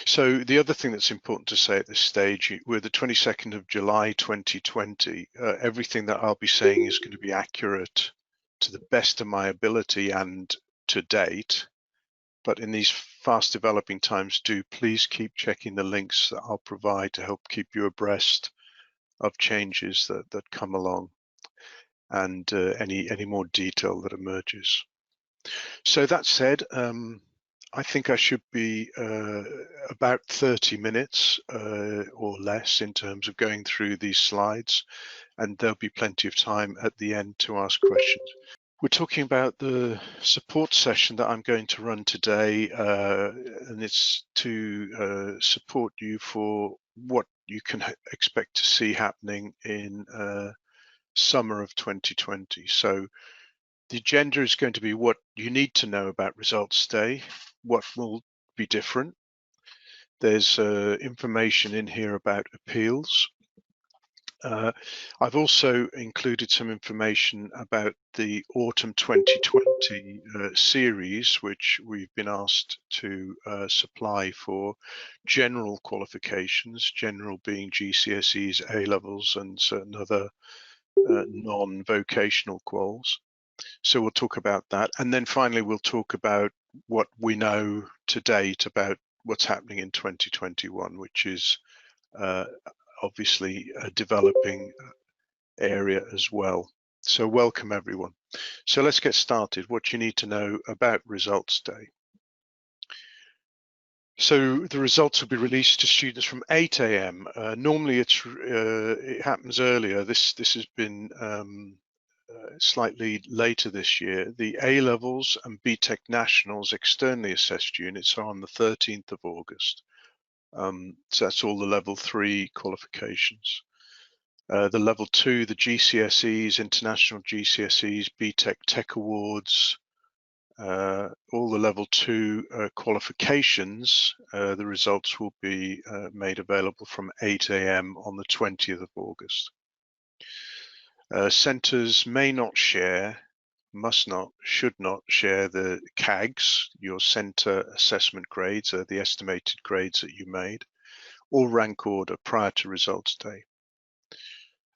So the other thing that's important to say at this stage, we're the 22nd of July 2020. Everything that I'll be saying is going to be accurate to the best of my ability and to date. But in these fast developing times, please keep checking the links that I'll provide to help keep you abreast of changes that come along and any more detail that emerges. So that said, I think I should be about 30 minutes or less in terms of going through these slides, and there'll be plenty of time at the end to ask questions. We're talking about the support session that I'm going to run today, and it's to support you for what you can expect to see happening in summer of 2020. So the agenda is going to be what you need to know about results day, what will be different. There's information in here about appeals. I've also included some information about the autumn 2020 series, which we've been asked to supply for general qualifications, general being GCSEs, A-levels, and certain other non-vocational quals. So we'll talk about that. And then finally, we'll talk about what we know to date about what's happening in 2021, which is obviously a developing area as well. So welcome everyone. So let's get started. What you need to know about Results Day. So the results will be released to students from 8 a.m. Normally it happens earlier. This has been slightly later this year. The A-levels and BTEC Nationals externally assessed units are on the 13th of August. So that's all the level 3 qualifications. The level 2, the GCSEs, International GCSEs, BTEC Tech Awards, all the level 2 qualifications, the results will be made available from 8 a.m. on the 20th of August. Centres may not share, must not, should not share the CAGs, your centre assessment grades, the estimated grades that you made, or rank order prior to results day.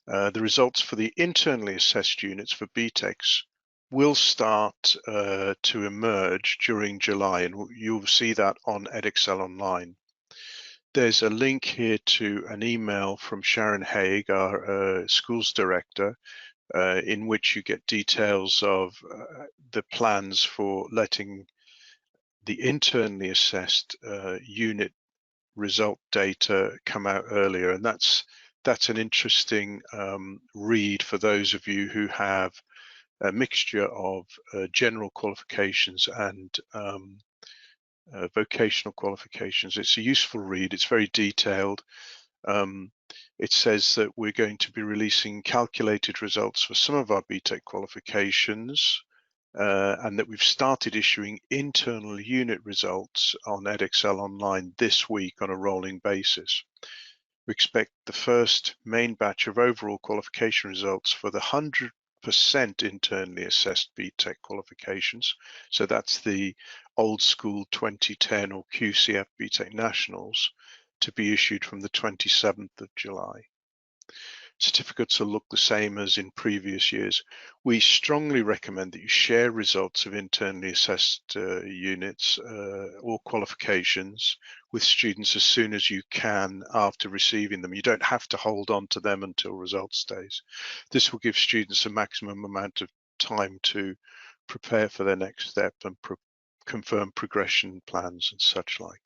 The results for the internally assessed units for BTECs will start to emerge during July, and you'll see that on Edexcel Online. There's a link here to an email from Sharon Haig, our schools director, in which you get details of the plans for letting the internally assessed unit result data come out earlier. And that's an interesting read for those of you who have a mixture of general qualifications and vocational qualifications. It's a useful read. It's very detailed. It says that we're going to be releasing calculated results for some of our BTEC qualifications, and that we've started issuing internal unit results on Edexcel Online this week on a rolling basis. We expect the first main batch of overall qualification results for the 100% internally assessed BTEC qualifications. So that's the old school 2010 or QCF BTEC Nationals, to be issued from the 27th of July. Certificates will look the same as in previous years. We strongly recommend that you share results of internally assessed units or qualifications with students as soon as you can after receiving them. You don't have to hold on to them until results days. This will give students a maximum amount of time to prepare for their next step and confirm progression plans and such like.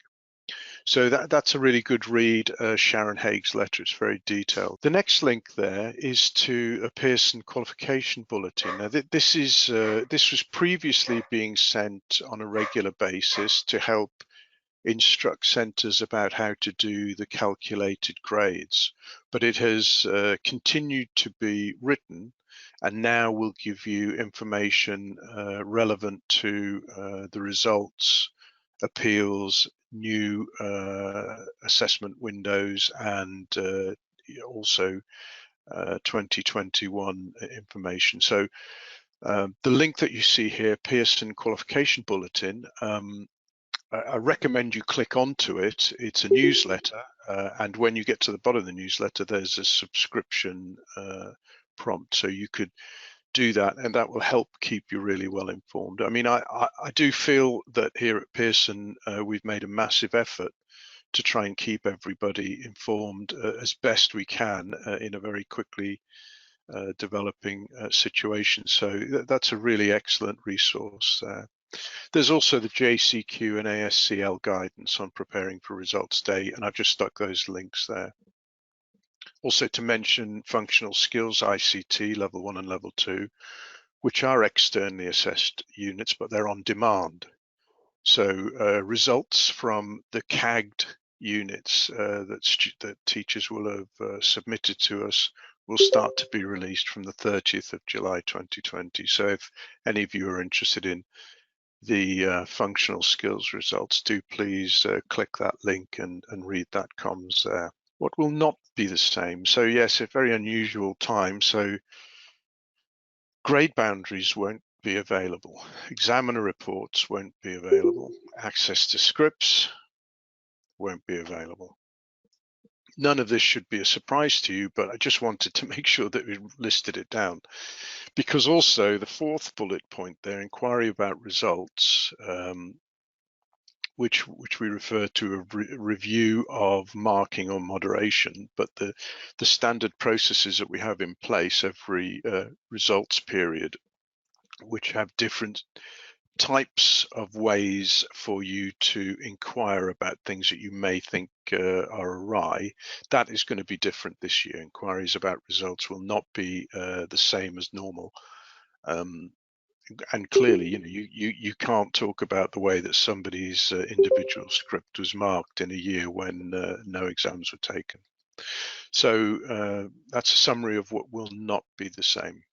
So that's a really good read, Sharon Haig's letter. It's very detailed. The next link there is to a Pearson qualification bulletin. Now, this was previously being sent on a regular basis to help instruct centres about how to do the calculated grades, but it has continued to be written, and now will give you information relevant to the results, appeals, new assessment windows, and also 2021 information. So the link that you see here, Pearson Qualification Bulletin, I recommend you click onto it. It's a newsletter, and when you get to the bottom of the newsletter, there's a subscription prompt, so you could do that, and that will help keep you really well informed. I mean, I do feel that here at Pearson, we've made a massive effort to try and keep everybody informed as best we can in a very quickly developing situation. So that's a really excellent resource. There's also the JCQ and ASCL guidance on preparing for results day, and I've just stuck those links there. Also to mention functional skills ICT level 1 and level 2, which are externally assessed units, but they're on demand. So results from the CAGD units that teachers will have submitted to us will start to be released from the 30th of July 2020. So if any of you are interested in the functional skills results, do please click that link and read that comms there. What will not be the same? So yes, a very unusual time. So grade boundaries won't be available. Examiner reports won't be available. Access to scripts won't be available. None of this should be a surprise to you, but I just wanted to make sure that we listed it down, because also the fourth bullet point there, inquiry about results, which we refer to a review of marking or moderation, but the standard processes that we have in place every results period, which have different types of ways for you to inquire about things that you may think are awry, that is going to be different this year. Inquiries about results will not be the same as normal. And clearly, you can't talk about the way that somebody's individual script was marked in a year when no exams were taken. So that's a summary of what will not be the same.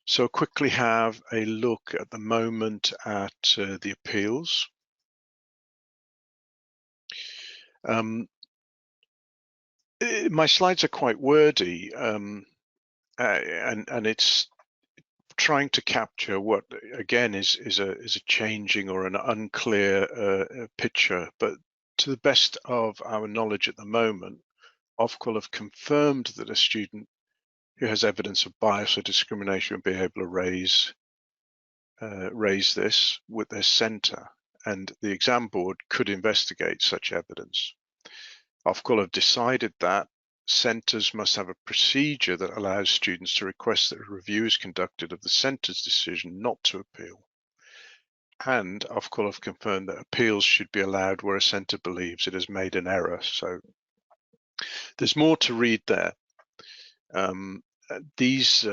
So I'll quickly have a look at the moment at the appeals. My slides are quite wordy, and it's trying to capture what again is a changing or an unclear picture, but to the best of our knowledge at the moment, Ofqual have confirmed that a student who has evidence of bias or discrimination will be able to raise this with their centre, and the exam board could investigate such evidence. Ofqual have decided that centres must have a procedure that allows students to request that a review is conducted of the centre's decision not to appeal. And Ofqual have confirmed that appeals should be allowed where a centre believes it has made an error. So there's more to read there. These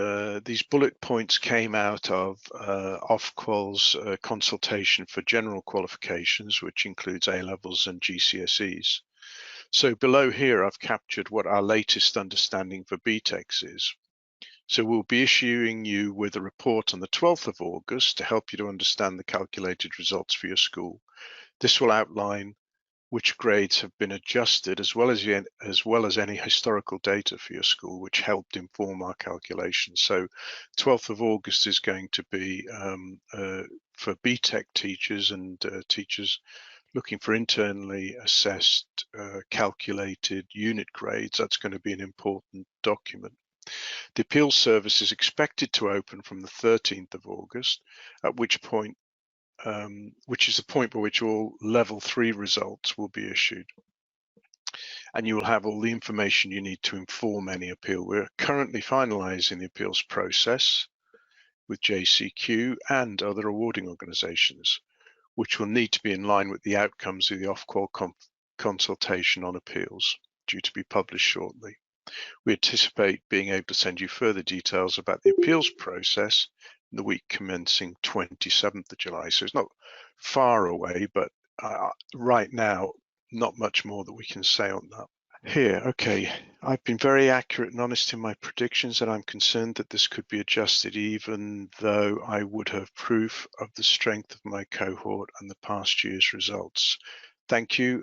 bullet points came out of Ofqual's consultation for general qualifications, which includes A-levels and GCSEs. So below here, I've captured what our latest understanding for BTECs is. So we'll be issuing you with a report on the 12th of August to help you to understand the calculated results for your school. This will outline which grades have been adjusted, as well as any historical data for your school, which helped inform our calculations. So 12th of August is going to be for BTEC teachers and teachers looking for internally assessed calculated unit grades. That's going to be an important document. The appeals service is expected to open from the 13th of August, at which point which is the point by which all level 3 results will be issued. And you will have all the information you need to inform any appeal. We're currently finalising the appeals process with JCQ and other awarding organisations, which will need to be in line with the outcomes of the Ofqual consultation on appeals, due to be published shortly. We anticipate being able to send you further details about the appeals process in the week commencing 27th of July. So it's not far away, but right now, not much more that we can say on that. Here, okay, I've been very accurate and honest in my predictions, and I'm concerned that this could be adjusted, even though I would have proof of the strength of my cohort and the past year's results. Thank you.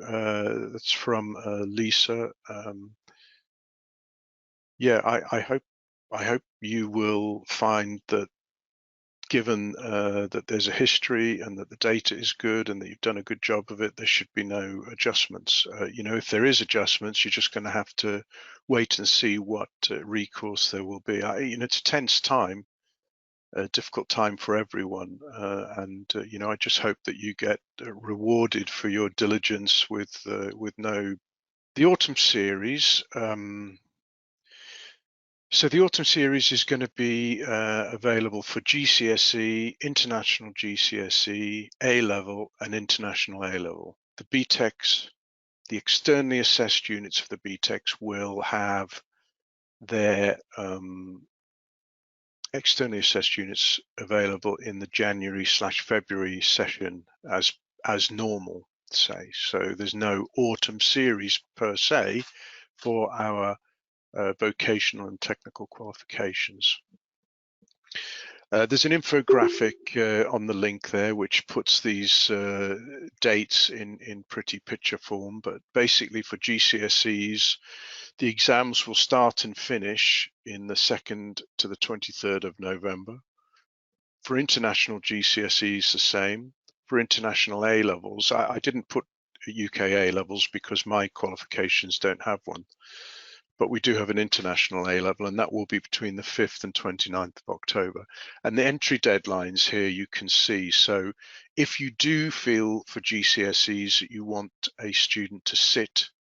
That's from Lisa. Yeah, I hope you will find that given that there's a history and that the data is good and that you've done a good job of it, there should be no adjustments. If there is adjustments, you're just going to have to wait and see what recourse there will be. It's a tense time, a difficult time for everyone, and I just hope that you get rewarded for your diligence with no. The autumn series. So the autumn series is going to be available for GCSE, International GCSE, A-Level and International A-Level. The BTECs, the externally assessed units of the BTECs will have their externally assessed units available in the January/February session as normal, say. So there's no autumn series per se for our vocational and technical qualifications. There's an infographic on the link there which puts these dates in pretty picture form, but basically for GCSEs, the exams will start and finish in the 2nd to the 23rd of November. For international GCSEs, the same. For international A-levels, I didn't put UK A-levels because my qualifications don't have one. But we do have an international A-level, and that will be between the 5th and 29th of October. And the entry deadlines here you can see. So if you do feel for GCSEs that you want a student to sit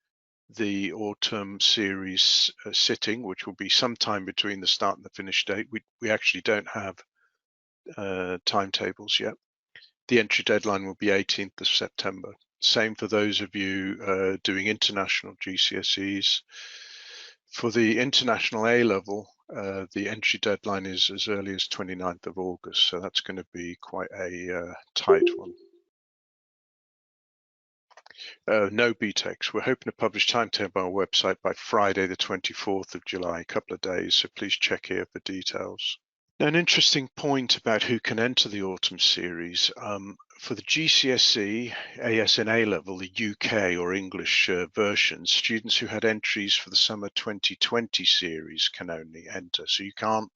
the autumn series sitting, which will be sometime between the start and the finish date, we actually don't have timetables yet. The entry deadline will be 18th of September. Same for those of you doing international GCSEs. For the international A-level, the entry deadline is as early as 29th of August, so that's going to be quite a tight one. No BTECs. We're hoping to publish timetable on our website by Friday, the 24th of July, a couple of days, so please check here for details. Now, an interesting point about who can enter the autumn series. For the GCSE, AS and A-level, the UK or English versions, students who had entries for the summer 2020 series can only enter. So you can't,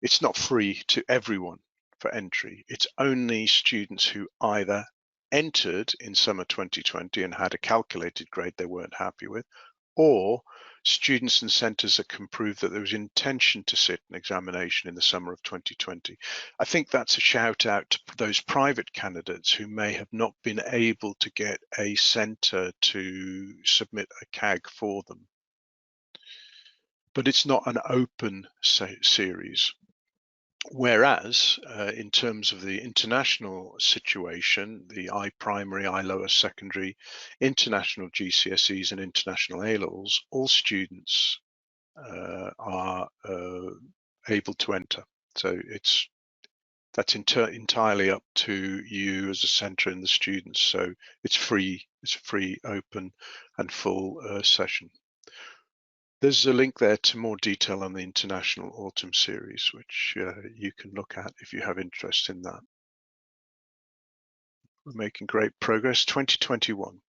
it's not free to everyone for entry. It's only students who either entered in summer 2020 and had a calculated grade they weren't happy with, or students and centres that can prove that there was intention to sit an examination in the summer of 2020. I think that's a shout out to those private candidates who may have not been able to get a centre to submit a CAG for them. But it's not an open series. Whereas in terms of the international situation, the I primary, I lower secondary, international GCSEs and international A-levels, all students are able to enter. So that's entirely up to you as a centre and the students. So it's free, it's a free, open and full session. There's a link there to more detail on the International Autumn Series, which you can look at if you have interest in that. We're making great progress. 2021.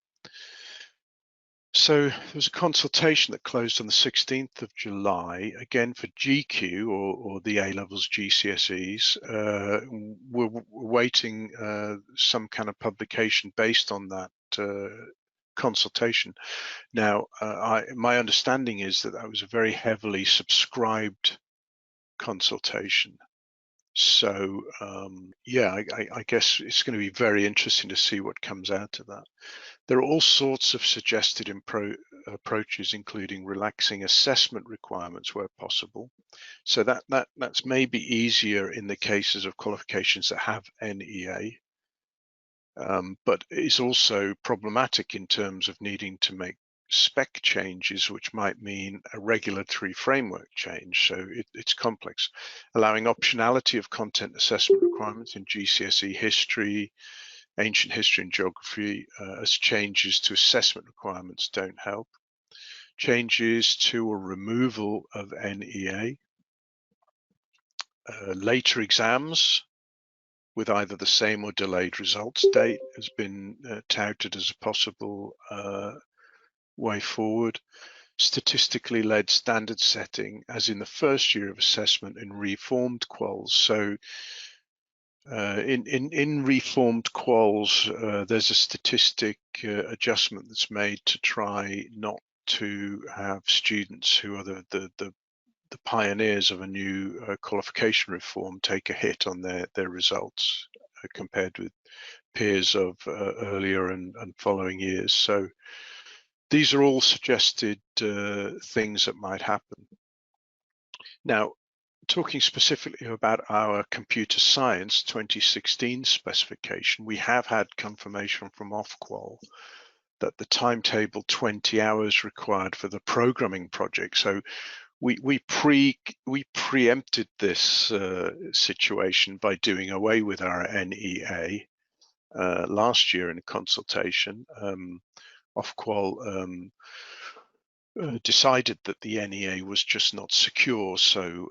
So there was a consultation that closed on the 16th of July, again for GQ or the A-levels GCSEs. We're waiting some kind of publication based on that consultation. Now, my understanding is that was a very heavily subscribed consultation. So yeah, I guess it's going to be very interesting to see what comes out of that. There are all sorts of suggested approaches, including relaxing assessment requirements where possible. So that's maybe easier in the cases of qualifications that have NEA. But it's also problematic in terms of needing to make spec changes, which might mean a regulatory framework change. So it's complex. Allowing optionality of content assessment requirements in GCSE history, ancient history and geography as changes to assessment requirements don't help. Changes to or removal of NEA. Later exams with either the same or delayed results date has been touted as a possible way forward. Statistically led standard setting as in the first year of assessment in reformed quals. So In reformed quals, there's a statistic adjustment that's made to try not to have students who are the pioneers of a new qualification reform take a hit on their results compared with peers of earlier and following years. So these are all suggested things that might happen. Now, talking specifically about our computer science 2016 specification, we have had confirmation from Ofqual that the timetable 20 hours required for the programming project. So we preempted this situation by doing away with our NEA last year in a consultation. Ofqual decided that the NEA was just not secure. So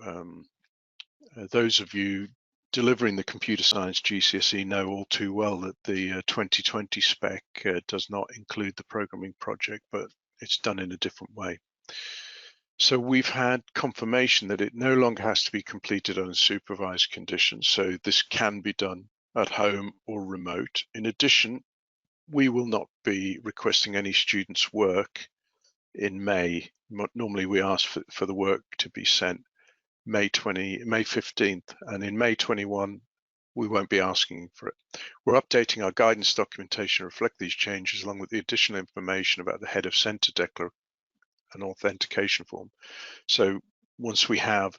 those of you delivering the computer science GCSE know all too well that the 2020 spec does not include the programming project, but it's done in a different way. So we've had confirmation that it no longer has to be completed on supervised conditions. So this can be done at home or remote. In addition, we will not be requesting any students' work in May. Normally we ask for the work to be sent May 15th, and in May 21, we won't be asking for it. We're updating our guidance documentation to reflect these changes, along with the additional information about the head of center declaration and authentication form. So once we have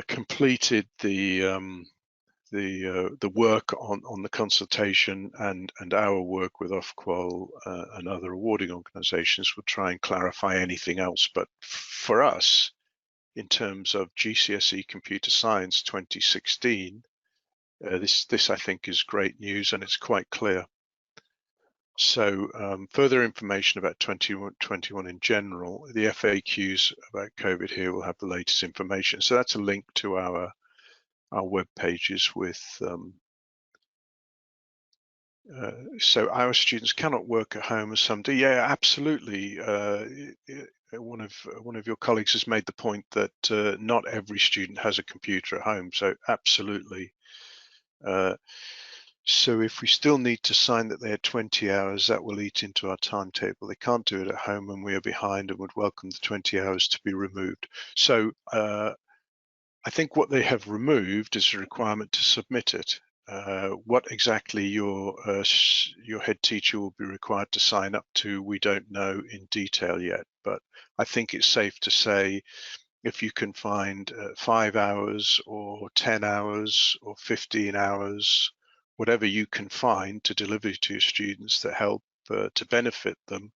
completed the work on the consultation and our work with Ofqual and other awarding organizations, we'll try and clarify anything else. But for us, in terms of GCSE Computer Science 2016, this I think is great news, and it's quite clear. So further information about 2021 in general, the FAQs about COVID here will have the latest information. So that's a link to our web pages with so our students cannot work at home as some do. Yeah, absolutely. One of your colleagues has made the point that not every student has a computer at home. So absolutely. So if we still need to sign that they had 20 hours, that will eat into our timetable. They can't do it at home and we are behind and would welcome the 20 hours to be removed. So I think what they have removed is a requirement to submit it. What exactly your head teacher will be required to sign up to, we don't know in detail yet, but I think it's safe to say if you can find 5 hours or 10 hours or 15 hours, whatever you can find to deliver to your students that help to benefit them,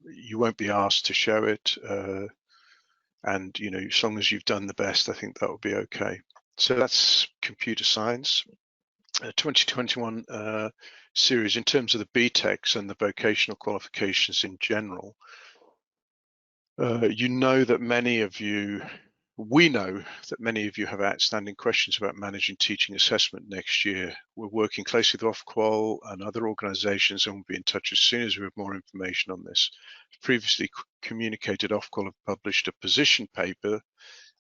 you won't be asked to show it. And as long as you've done the best, I think that will be okay. So that's computer science. 2021 series in terms of the BTECs and the vocational qualifications in general. We know that many of you have outstanding questions about managing teaching assessment next year. We're working closely with Ofqual and other organizations and we'll be in touch as soon as we have more information on this. Previously communicated, Ofqual have published a position paper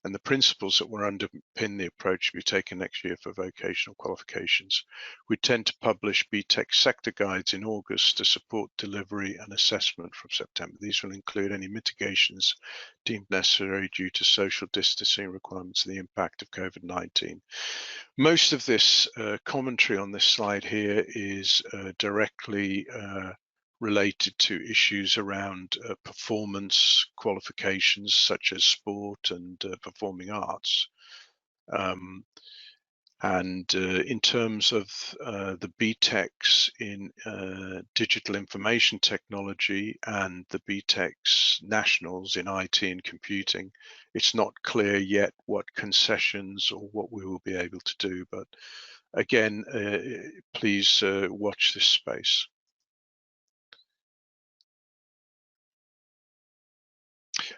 and the principles that will underpin the approach to be taken next year for vocational qualifications. We tend to publish BTEC sector guides in August to support delivery and assessment from September. These will include any mitigations deemed necessary due to social distancing requirements and the impact of COVID-19. Most of this commentary on this slide here is directly related to issues around performance qualifications such as sport and performing arts. In terms of the BTECs in digital information technology and the BTECs nationals in IT and computing, it's not clear yet what concessions or what we will be able to do. But again, please watch this space.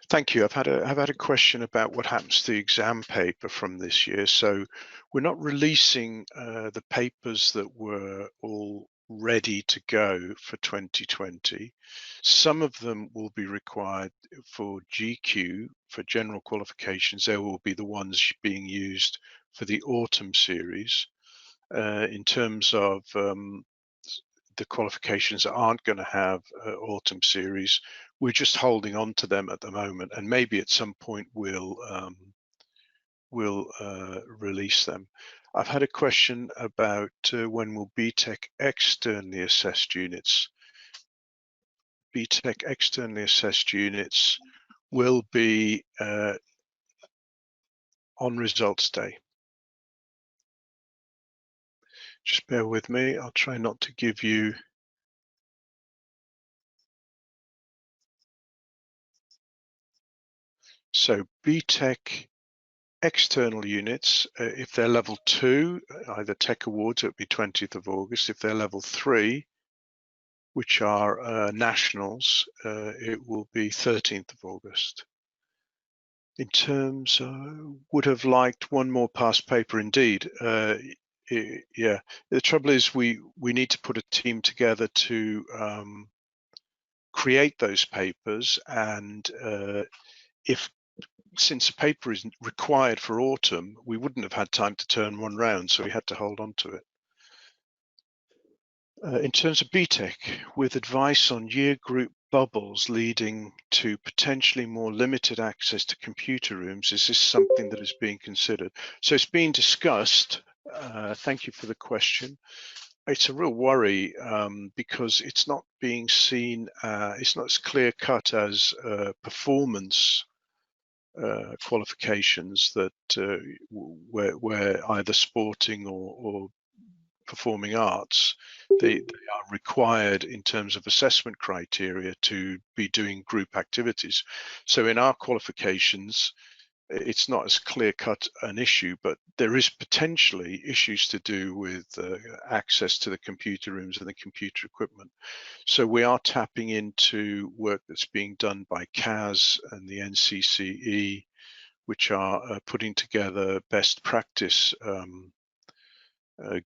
Thank you. I've had a question about what happens to the exam paper from this year. So we're not releasing the papers that were all ready to go for 2020. Some of them will be required for GQ, for general qualifications. They will be the ones being used for the autumn series. In terms of the qualifications that aren't going to have autumn series, we're just holding on to them at the moment, and maybe at some point we'll release them. I've had a question about when will BTEC externally assessed units. BTEC externally assessed units will be on results day. Just bear with me. I'll try not to give you. So BTEC external units, if they're level 2, either Tech Awards, it would be 20th of August. If they're level 3, which are nationals, it will be 13th of August. In terms, would have liked one more past paper indeed. Yeah, the trouble is we need to put a team together to create those papers, and since a paper is required for autumn, we wouldn't have had time to turn one round, so we had to hold on to it. In terms of BTEC, with advice on year group bubbles leading to potentially more limited access to computer rooms, is this something that is being considered? So it's being discussed. Thank you for the question. It's a real worry because it's not being seen, it's not as clear cut as performance qualifications that where either sporting or performing arts, they are required in terms of assessment criteria to be doing group activities. So in our qualifications, it's not as clear-cut an issue, but there is potentially issues to do with access to the computer rooms and the computer equipment. So we are tapping into work that's being done by CAS and the NCCE, which are putting together best practice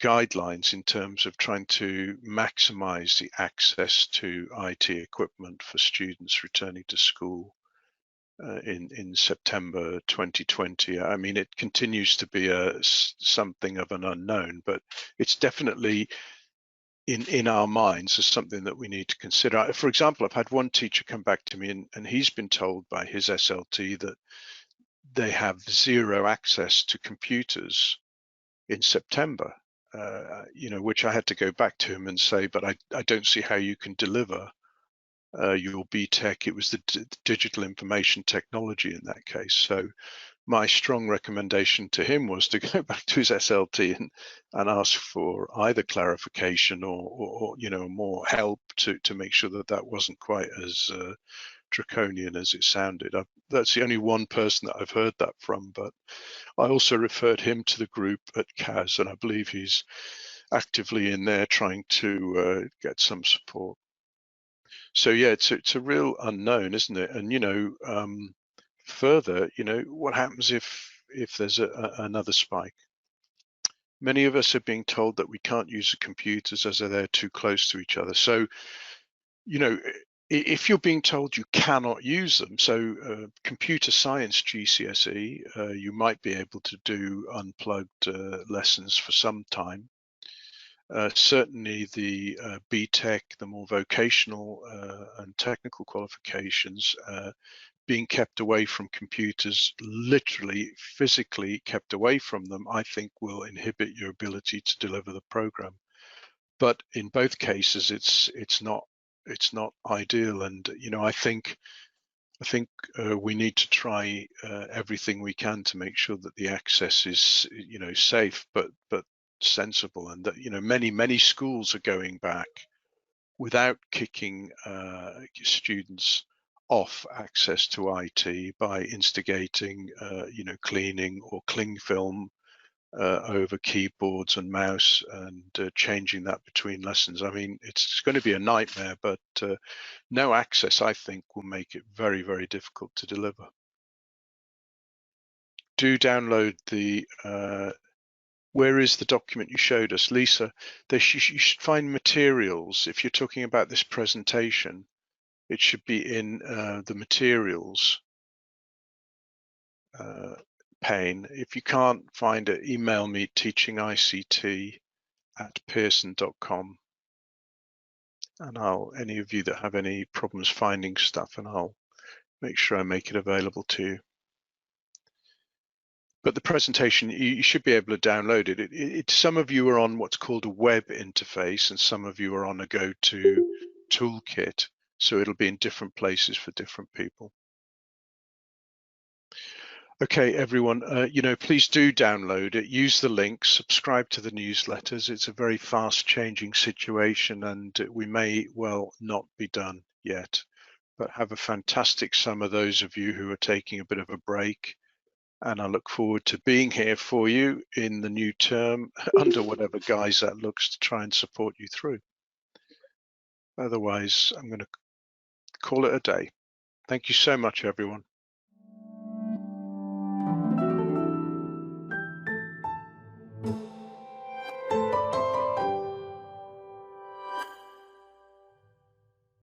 guidelines in terms of trying to maximize the access to IT equipment for students returning to school in September 2020. I mean, it continues to be something of an unknown, but it's definitely in our minds as something that we need to consider. For example, I've had one teacher come back to me and he's been told by his SLT that they have zero access to computers in September, which I had to go back to him and say, but I don't see how you can deliver your BTEC. It was the digital information technology in that case. So my strong recommendation to him was to go back to his SLT and ask for either clarification or more help to make sure that wasn't quite as draconian as it sounded. That's the only one person that I've heard that from, but I also referred him to the group at CAS, and I believe he's actively in there trying to get some support. So yeah, it's a real unknown, isn't it? And further, what happens if there's another spike? Many of us are being told that we can't use the computers as they're too close to each other. So, if you're being told you cannot use them, so computer science GCSE, you might be able to do unplugged lessons for some time. Certainly the BTEC, the more vocational and technical qualifications, being kept away from computers, literally physically kept away from them, I think will inhibit your ability to deliver the program. But in both cases, it's not ideal, and I think we need to try everything we can to make sure that the access is safe but sensible, and that many schools are going back without kicking students off access to IT by instigating cleaning or cling film over keyboards and mouse and changing that between lessons. I mean, it's going to be a nightmare, but no access, I think, will make it very, very difficult to deliver. Do download the Where is the document you showed us, Lisa? You should find materials. If you're talking about this presentation, it should be in the materials pane. If you can't find it, email me teachingict@pearson.com, and any of you that have any problems finding stuff, and I'll make sure I make it available to you. But the presentation, you should be able to download it. Some of you are on what's called a web interface, and some of you are on a go-to toolkit. So it'll be in different places for different people. Okay, everyone, please do download it, use the link, subscribe to the newsletters. It's a very fast changing situation, and we may well not be done yet. But have a fantastic summer, those of you who are taking a bit of a break. And I look forward to being here for you in the new term, under whatever guise that looks, to try and support you through. Otherwise, I'm going to call it a day. Thank you so much, everyone.